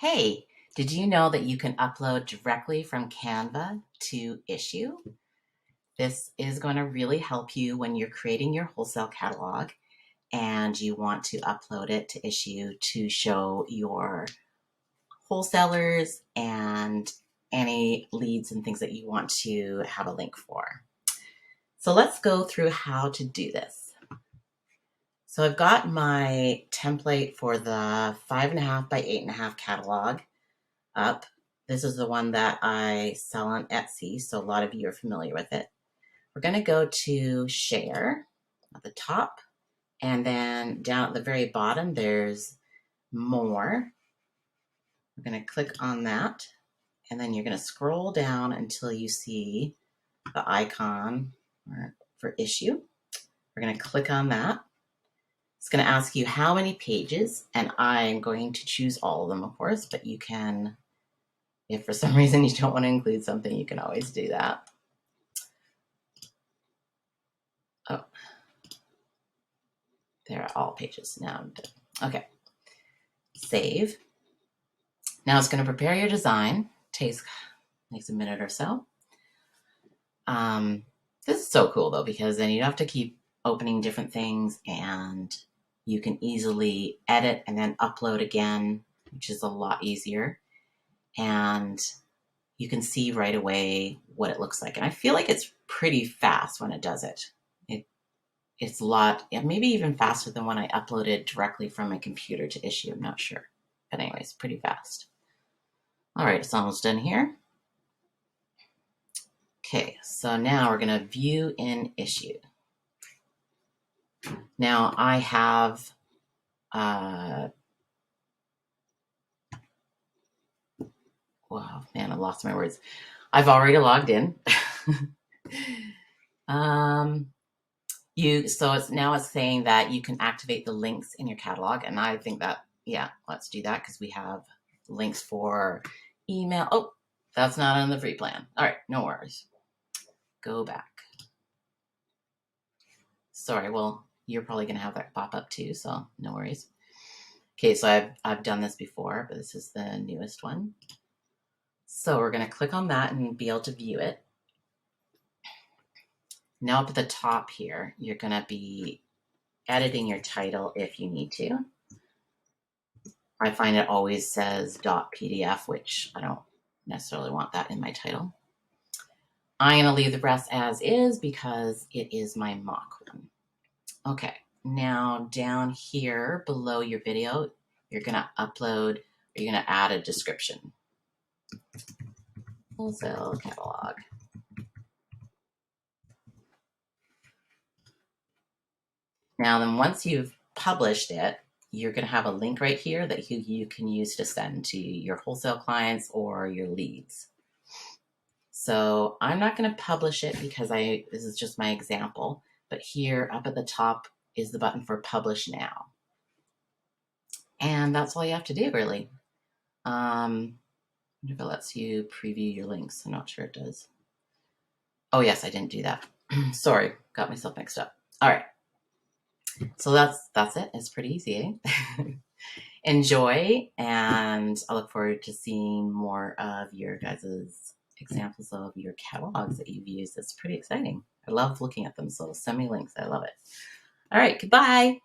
Hey, did you know that you can upload directly from Canva to Issuu? This is going to really help you when you're creating your wholesale catalog and you want to upload it to Issuu to show your wholesalers and any leads and things that you want to have a link for. So let's go through how to do this. So I've got my template for the 5.5 by 8.5 catalog up. This is the one that I sell on Etsy, so a lot of you are familiar with it. We're going to go to Share at the top, and then down at the very bottom, there's More. We're going to click on that, and then you're going to scroll down until you see the icon for Issuu. We're going to click on that. It's going to ask you how many pages, and I'm going to choose all of them, of course, but you can, if for some reason you don't want to include something, you can always do that. Oh, there are all pages now. Okay, save. Now it's going to prepare your design. Takes a minute or so. This is so cool though, because then you don't have to keep opening different things, and you can easily edit and then upload again, which is a lot easier. And you can see right away what it looks like. And I feel like it's pretty fast when it does it. It's a lot, maybe even faster than when I uploaded directly from my computer to Issuu. I'm not sure. But anyways, pretty fast. All right, it's almost done here. Okay, so now we're going to view in Issuu. Now I have, wow, man, I lost my words. I've already logged in. So it's saying that you can activate the links in your catalog, and I think that, yeah, let's do that because we have links for email. Oh, that's not on the free plan. All right, no worries. Go back. Sorry, well, you're probably going to have that pop up too, so no worries. Okay, so I've done this before, but this is the newest one. So we're going to click on that and be able to view it. Now up at the top here, you're going to be editing your title if you need to. I find it always says .pdf, which I don't necessarily want that in my title. I'm going to leave the rest as is because it is my mock one. Okay, now down here below your video, you're going to upload, or you're going to add a description. Wholesale catalog. Now then, once you've published it, you're going to have a link right here that you can use to send to your wholesale clients or your leads. So I'm not going to publish it because this is just my example, but here up at the top is the button for Publish Now. And that's all you have to do, really. I wonder if it lets you preview your links. I'm not sure it does. Oh, yes, I didn't do that. Sorry, got myself mixed up. All right. So that's it. It's pretty easy, eh? Enjoy, and I look forward to seeing more of your guys' examples of your catalogs that you've used. It's pretty exciting. I love looking at them, so send me links. I love it. All right, goodbye.